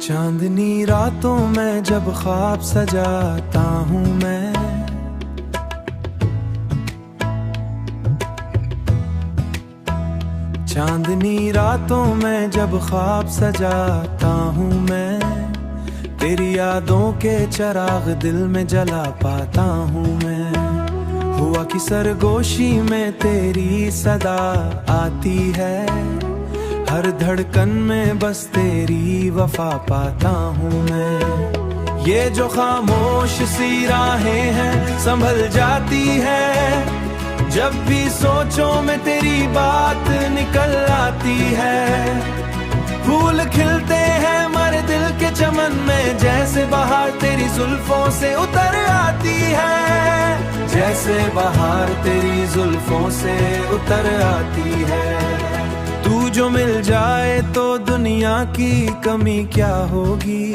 चांदनी रातों में जब ख्वाब सजाता हूँ मैं, चांदनी रातों में जब ख्वाब सजाता हूँ मैं, तेरी यादों के चिराग दिल में जला पाता हूँ मैं। हुआ कि सरगोशी में तेरी सदा आती है, हर धड़कन में बस तेरी वफा पाता हूँ मैं। ये जो खामोश सी राहें हैं संभल जाती है, जब भी सोचों में तेरी बात निकल आती है। फूल खिलते हैं मर दिल के चमन में, जैसे बहार तेरी जुल्फों से उतर आती है, जैसे बहार तेरी जुल्फों से उतर आती है। तू जो मिल जाए तो दुनिया की कमी क्या होगी।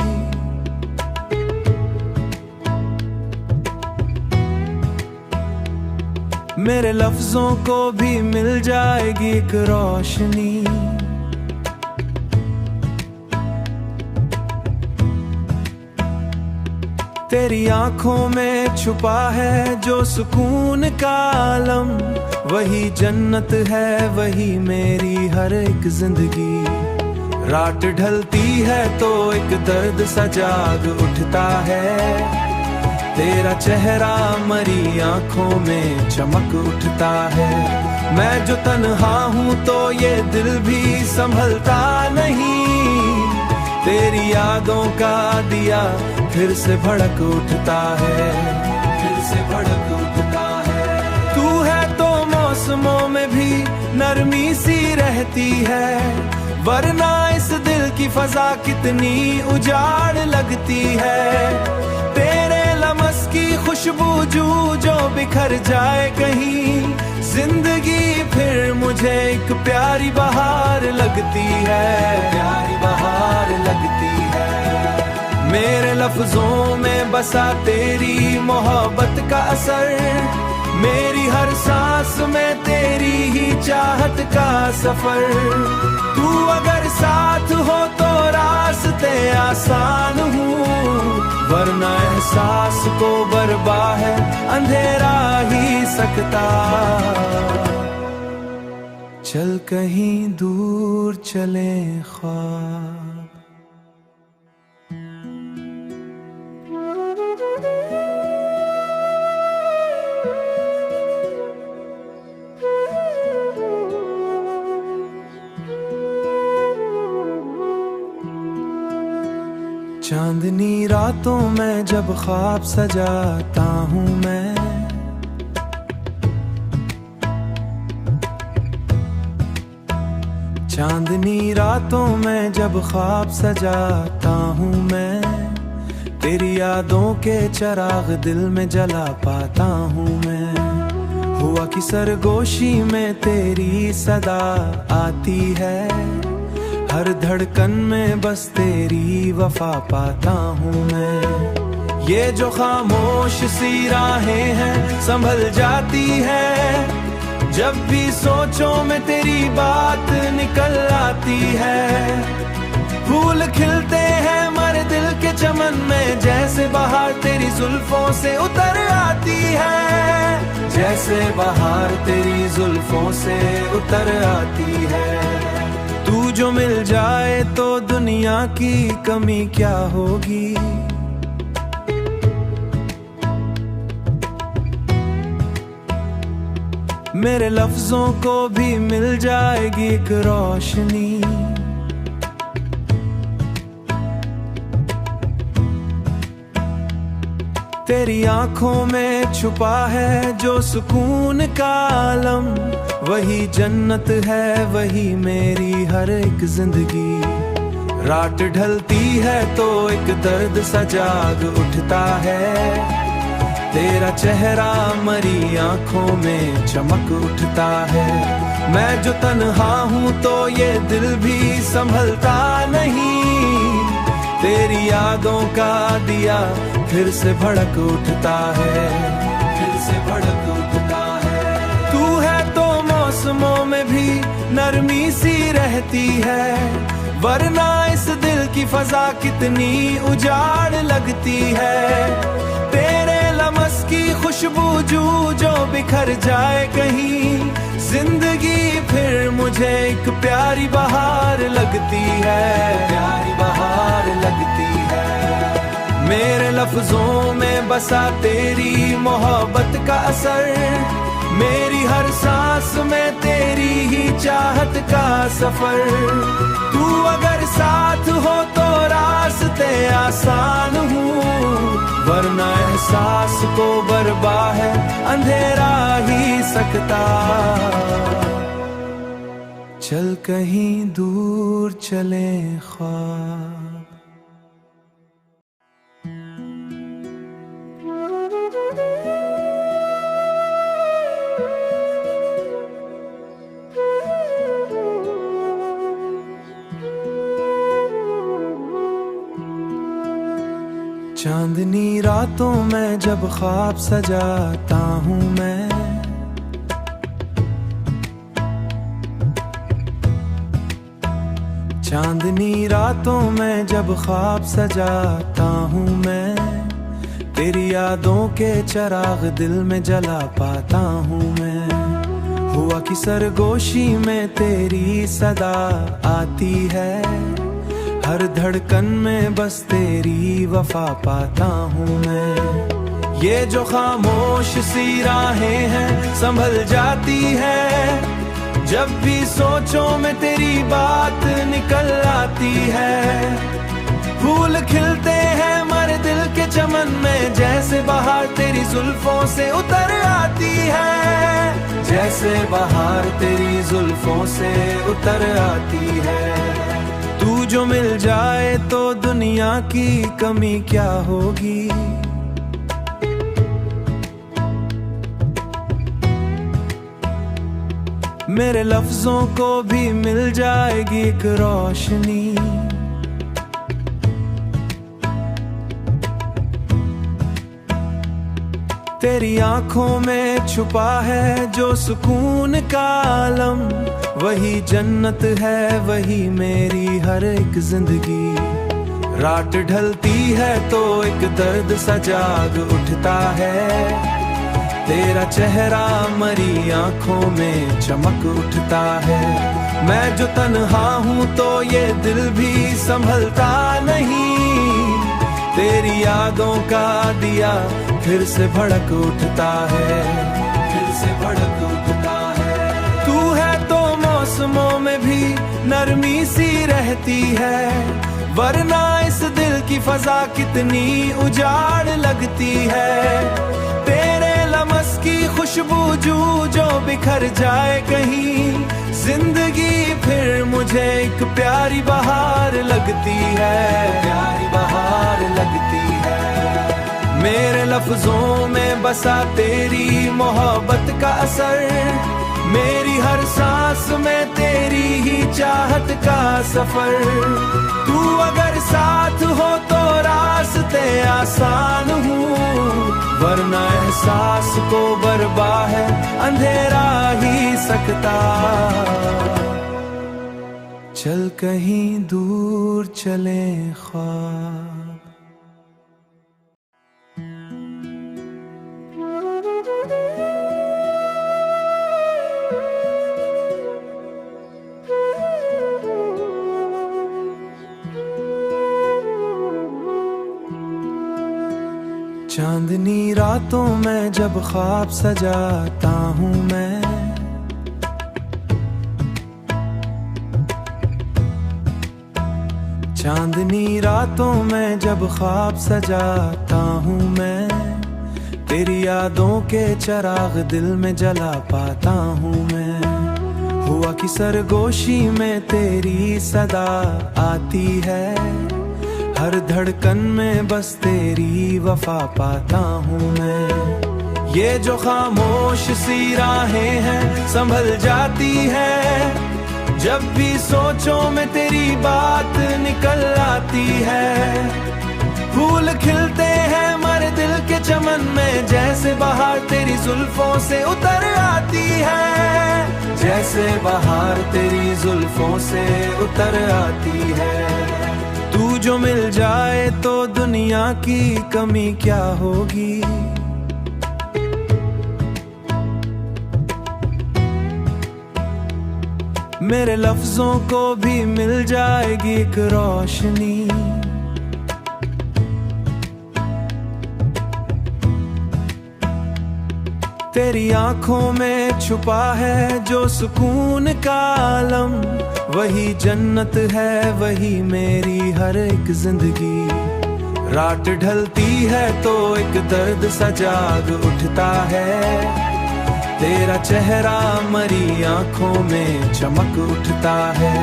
मेरे लफ्जों को भी मिल जाएगी एक रोशनी, तेरी आंखों में छुपा है जो सुकून का आलम। वही जन्नत है वही मेरी हर एक जिंदगी। रात ढलती है तो एक दर्द सा जाग उठता है, तेरा चेहरा मरी आंखों में चमक उठता है। मैं जो तन्हा हूँ तो ये दिल भी संभलता नहीं, तेरी यादों का दिया फिर से भड़क उठता है, फिर से भड़क उठता है। तू है तो मौसमों में भी नरमी सी रहती है, वरना इस दिल की फजा कितनी उजाड़ लगती है। तेरे लमस की खुशबू जो बिखर जाए कहीं, जिंदगी फिर मुझे एक प्यारी बहार लगती है, प्यारी बहार लगती है। मेरे लफ्जों में बसा तेरी मोहब्बत का असर, मेरी हर सांस में तेरी ही चाहत का सफर। तू अगर साथ हो तो रास्ते आसान हूँ, वरना एहसास को बर्बा है अंधेरा ही सकता। चल कहीं दूर चले ख्वाब। चांदनी रातों में जब ख्वाब सजाता हूँ मैं, चांदनी रातों में जब ख्वाब सजाता हूँ मैं, तेरी यादों के चिराग दिल में जला पाता हूँ मैं। हुआ कि सरगोशी में तेरी सदा आती है, हर धड़कन में बस तेरी वफा पाता हूँ मैं। ये जो खामोश सी राहें हैं संभल जाती है, जब भी सोचों में तेरी बात निकल आती है। फूल खिलते हैं मर दिल के चमन में, जैसे बहार तेरी जुल्फों से उतर आती है, जैसे बहार तेरी जुल्फों से उतर आती है। तू जो मिल जाए तो दुनिया की कमी क्या होगी। मेरे लफ्जों को भी मिल जाएगी एक रोशनी, तेरी आंखों में छुपा है जो सुकून का आलम। वही जन्नत है वही मेरी हर एक जिंदगी। रात ढलती है तो एक दर्द सा जाग उठता है, तेरा चेहरा मरी आंखों में चमक उठता है। मैं जो तन्हा हूँ तो ये दिल भी संभलता नहीं, तेरी यादों का दिया फिर से भड़क उठता है, फिर से भड़क उठता है। तू है तो मौसमों में भी नरमी सी रहती है, वरना इस दिल की फजा कितनी उजाड़ लगती है, तेरे लमस की खुशबू जो बिखर जाए कहीं, जिंदगी फिर मुझे एक प्यारी बहार लगती है, प्यारी बहार लगती है। मेरे लफ्जों में बसा तेरी मोहब्बत का असर, मेरी हर सांस में तेरी ही चाहत का सफर। तू अगर साथ हो तो रास्ते आसान हूँ, वरना एहसास को बर्बा है अंधेरा ही सकता। चल कहीं दूर चले ख्वाब। चांदनी रातों में जब ख्वाब सजाता हूँ मैं, चांदनी रातों में जब ख्वाब सजाता हूँ मैं, तेरी यादों के चिराग दिल में जला पाता हूँ मैं। हुआ कि सरगोशी में तेरी सदा आती है, हर धड़कन में बस तेरी वफा पाता हूँ मैं। ये जो खामोश सी राहें हैं संभल जाती है, जब भी सोचों में तेरी बात निकल आती है। फूल खिलते हैं मर दिल के चमन में, जैसे बहार तेरी जुल्फों से उतर आती है, जैसे बहार तेरी जुल्फों से उतर आती है। तू जो मिल जाए तो दुनिया की कमी क्या होगी, मेरे लफ्जों को भी मिल जाएगी एक रोशनी। तेरी आंखों में छुपा है जो सुकून का आलम, वही जन्नत है वही मेरी हर एक जिंदगी। रात ढलती है तो एक दर्द सा जाग उठता है, तेरा चेहरा मरी आंखों में चमक उठता है। मैं जो तन्हा हूँ तो ये दिल भी संभलता नहीं, तेरी यादों का दिया फिर से भड़क उठता है, फिर से भड़क उठता है। तू है तो मौसमों में भी नरमी सी रहती है, वरना इस दिल की फजा कितनी उजाड़ लगती है। तेरे लमस की खुशबू जो बिखर जाए कहीं, जिंदगी फिर मुझे एक प्यारी बहार लगती है, प्यारी बहार लगती है। मेरे लफ्जों में बसा तेरी मोहब्बत का असर, मेरी हर सांस में तेरी ही चाहत का सफर। तू अगर साथ हो तो रास्ते आसान हूँ, वरना एहसास को बर्बा है अंधेरा ही सकता। चल कहीं दूर चले ख्वाब। चांदनी रातों में जब ख्वाब सजाता हूँ मैं, चांदनी रातों में जब ख्वाब सजाता हूँ मैं, तेरी यादों के चिराग दिल में जला पाता हूँ मैं। हुआ कि सरगोशी में तेरी सदा आती है, हर धड़कन में बस तेरी वफा पाता हूँ मैं। ये जो खामोश सी राहें हैं संभल जाती है, जब भी सोचों में तेरी बात निकल आती है। फूल खिलते हैं मर दिल के चमन में, जैसे बहार तेरी जुल्फों से उतर आती है, जैसे बहार तेरी जुल्फों से उतर आती है। तू जो मिल जाए तो दुनिया की कमी क्या होगी। मेरे लफ्जों को भी मिल जाएगी एक रोशनी। तेरी आंखों में छुपा है जो सुकून का आलम, वही जन्नत है वही मेरी हर एक जिंदगी। रात ढलती है तो एक दर्द सा जाग उठता है, तेरा चेहरा मरी आंखों में चमक उठता है।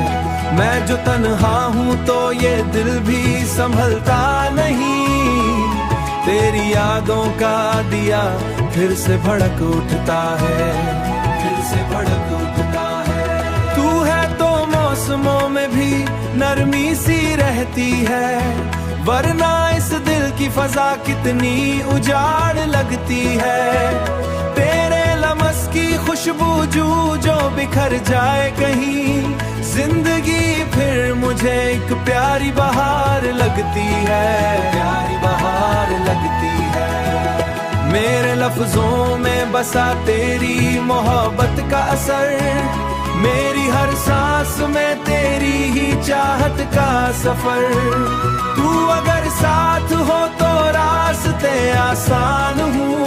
मैं जो तन्हा हूँ तो ये दिल भी संभलता नहीं, तेरी यादों का दिया फिर से भड़क उठता है, फिर से भड़क उठता है। तू है तो मौसमों में भी नरमी सी रहती है, वरना इस दिल की फजा कितनी उजाड़ लगती है। तेरे लमस की खुशबू जो बिखर जाए कहीं, जिंदगी फिर मुझे एक प्यारी बहार लगती है, प्यारी बहार लगती है। मेरे लफ्जों में बसा तेरी मोहब्बत का असर, मेरी हर सांस में तेरी ही चाहत का सफर। तू अगर साथ हो तो रास्ते आसान हूँ,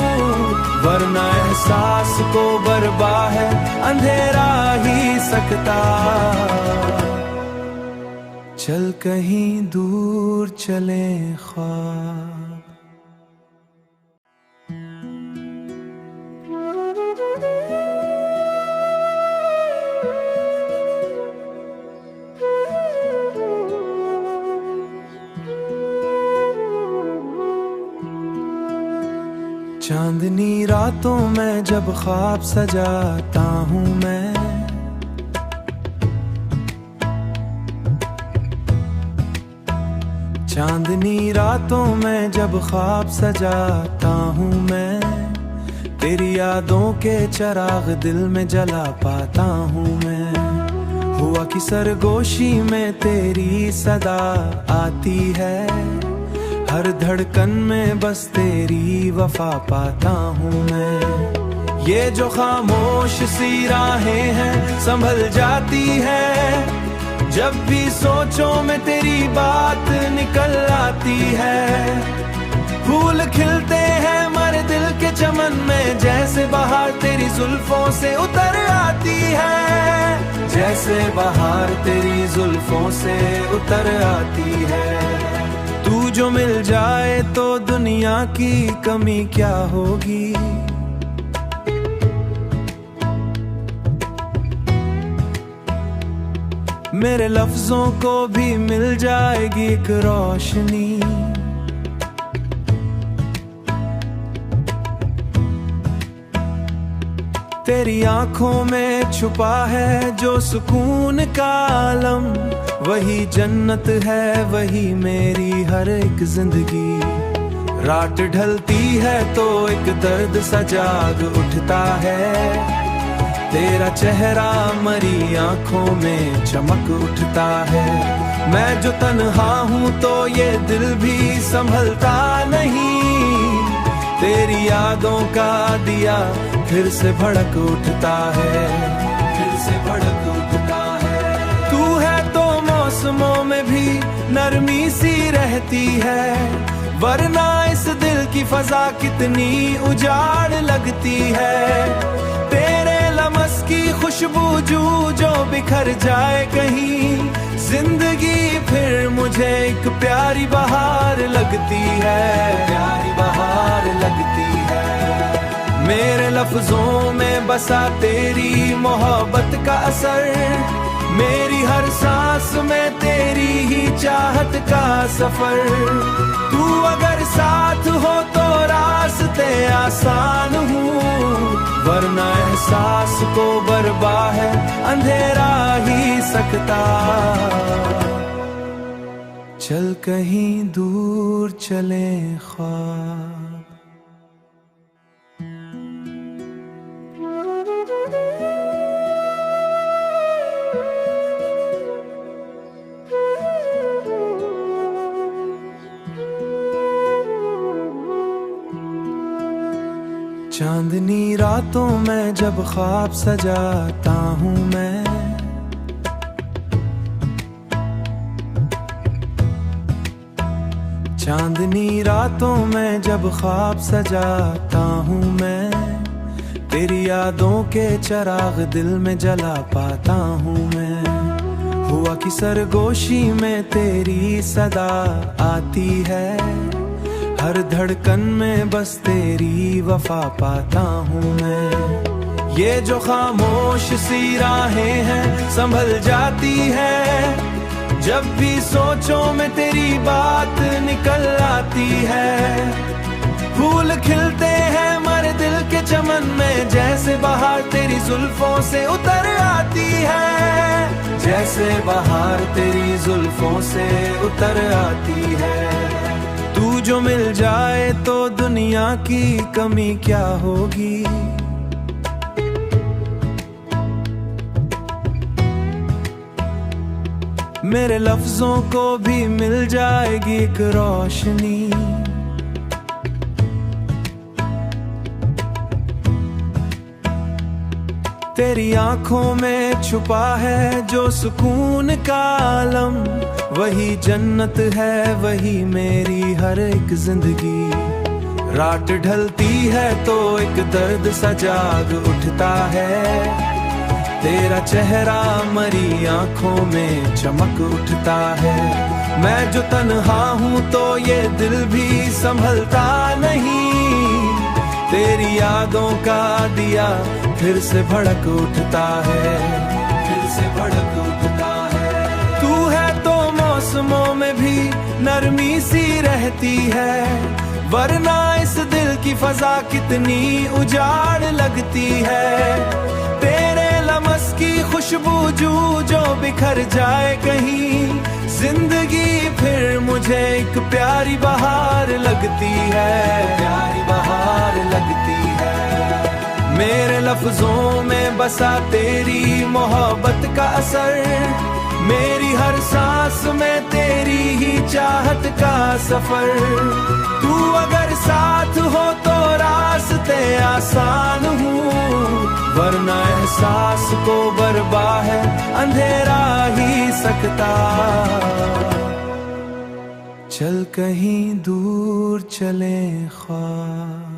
वरना एहसास को बर्बा है अंधेरा ही सकता। चल कहीं दूर चले ख्वाब। चांदनी रातों में जब ख्वाब सजाता हूँ मैं, चांदनी रातों में जब ख्वाब सजाता हूँ मैं, तेरी यादों के चिराग दिल में जला पाता हूँ मैं। हुआ कि सरगोशी में तेरी सदा आती है, हर धड़कन में बस तेरी वफा पाता हूँ मैं। ये जो खामोश सी राहें हैं संभल जाती है, जब भी सोचों में तेरी बात निकल आती है। फूल खिलते हैं मर दिल के चमन में, जैसे बहार तेरी जुल्फों से उतर आती है, जैसे बहार तेरी जुल्फों से उतर आती है। तू जो मिल जाए तो दुनिया की कमी क्या होगी। मेरे लफ्जों को भी मिल जाएगी एक रोशनी। तेरी आंखों में छुपा है जो सुकून का आलम, वही जन्नत है वही मेरी हर एक जिंदगी। रात ढलती है तो एक दर्द सा जाग उठता है, तेरा चेहरा मरी आंखों में चमक उठता है। मैं जो तन्हा हूँ तो ये दिल भी संभलता नहीं, तेरी यादों का दिया फिर से भड़क उठता है, फिर से भड़क उठता है। तू है तो मौसमों में भी नरमी सी रहती है, वरना इस दिल की फजा कितनी उजाड़ लगती है। तेरे लमस की खुशबू जो बिखर जाए कहीं, जिंदगी फिर मुझे एक प्यारी बहार लगती है, प्यारी बहार लगती है। मेरे लफ्जों में बसा तेरी मोहब्बत का असर, मेरी हर सांस में तेरी ही चाहत का सफर। तू अगर साथ हो तो रास्ते आसान हूँ, वरना एहसास को बर्बा है अंधेरा ही सकता। चल कहीं दूर चले ख्वाब। चांदनी रातों में जब ख्वाब सजाता हूँ मैं, चांदनी रातों में जब ख्वाब सजाता हूँ मैं, तेरी यादों के चिराग दिल में जला पाता हूँ मैं। हुआ कि सरगोशी में तेरी सदा आती है, हर धड़कन में बस तेरी वफा पाता हूँ मैं। ये जो खामोश सी राहें हैं संभल जाती है, जब भी सोचों में तेरी बात निकल आती है। फूल खिलते हैं मर दिल के चमन में, जैसे बहार तेरी जुल्फों से उतर आती है, जैसे बहार तेरी जुल्फों से उतर आती है। तू जो मिल जाए तो दुनिया की कमी क्या होगी, मेरे लफ्जों को भी मिल जाएगी एक रोशनी। तेरी आंखों में छुपा है जो सुकून का आलम, वही जन्नत है वही मेरी हर एक जिंदगी। रात ढलती है तो एक दर्द सा जाग उठता है, तेरा चेहरा मरी आंखों में चमक उठता है। मैं जो तन्हा हूँ तो ये दिल भी संभलता नहीं, तेरी यादों का दिया फिर से भड़क उठता है, फिर से भड़क उठता है। तू है तो मौसमों में भी नरमी सी रहती है, वरना इस दिल की फजा कितनी उजाड़ लगती है। तेरे लमस की खुशबू जो बिखर जाए कहीं, जिंदगी फिर मुझे एक प्यारी बहार लगती है, प्यारी बहार लगती है। मेरे लफ्जों में बसा तेरी मोहब्बत का असर, मेरी हर सांस में तेरी ही चाहत का सफर। तू अगर साथ हो तो रास्ते आसान हूँ, वरना एहसास को बर्बा है अंधेरा ही सकता। चल कहीं दूर चले ख्वाब,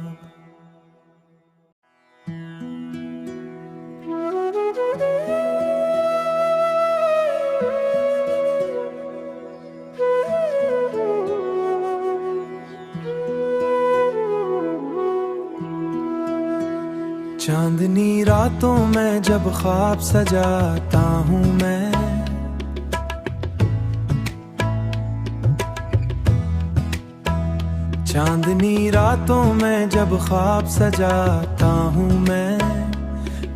चांदनी रातों में जब ख्वाब सजाता हूँ मैं, चांदनी रातों में जब ख्वाब सजाता हूँ मैं,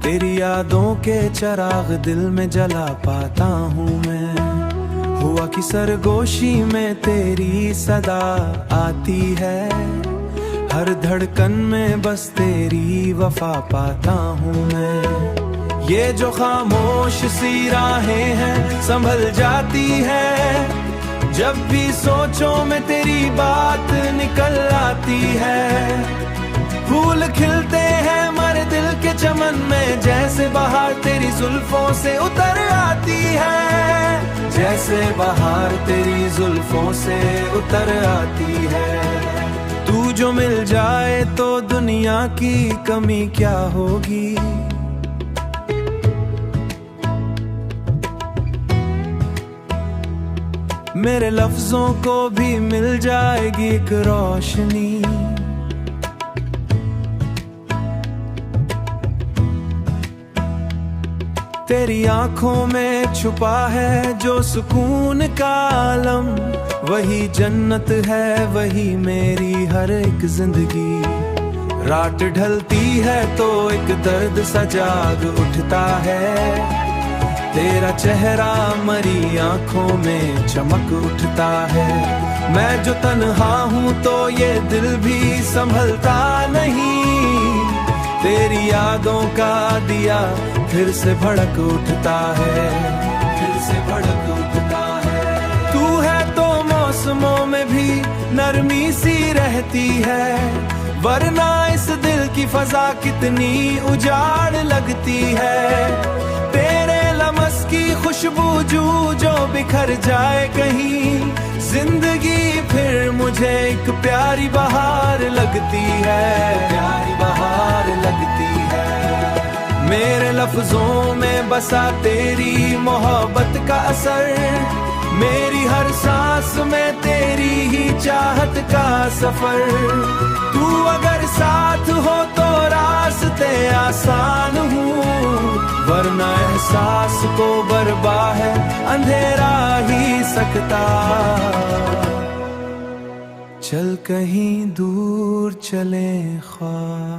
तेरी यादों के चिराग दिल में जला पाता हूँ मैं। हुआ कि सरगोशी में तेरी सदा आती है, हर धड़कन में बस तेरी वफा पाता हूँ मैं। ये जो खामोश सी राहें हैं संभल जाती है, जब भी सोचों में तेरी बात निकल आती है। फूल खिलते हैं मर दिल के चमन में, जैसे बहार तेरी जुल्फों से उतर आती है, जैसे बहार तेरी जुल्फों से उतर आती है। तू जो मिल जाए तो दुनिया की कमी क्या होगी, मेरे लफ्जों को भी मिल जाएगी एक रोशनी। तेरी आंखों में छुपा है जो सुकून का आलम, वही जन्नत है वही मेरी हर एक जिंदगी। रात ढलती है तो एक दर्द सा जाग उठता है, तेरा चेहरा मरी आंखों में चमक उठता है। मैं जो तन्हा हूँ तो ये दिल भी संभलता नहीं, तेरी यादों का दिया फिर से भड़क उठता है, फिर से भड़क उठता है। तू है तो मौसमों में भी नरमी सी रहती है, वरना इस दिल की फजा कितनी उजाड़ लगती है। तेरे लमस की खुशबू जो बिखर जाए कहीं, जिंदगी फिर मुझे एक प्यारी बहार लगती है, प्यारी बहार लगती है। मेरे लफ्जों में बसा तेरी मोहब्बत का असर, मेरी हर सांस में तेरी ही चाहत का सफर। तू अगर साथ हो तो रास्ते आसान हूँ, वरना एहसास को बर्बा है अंधेरा ही सकता। चल कहीं दूर चले ख्वाब।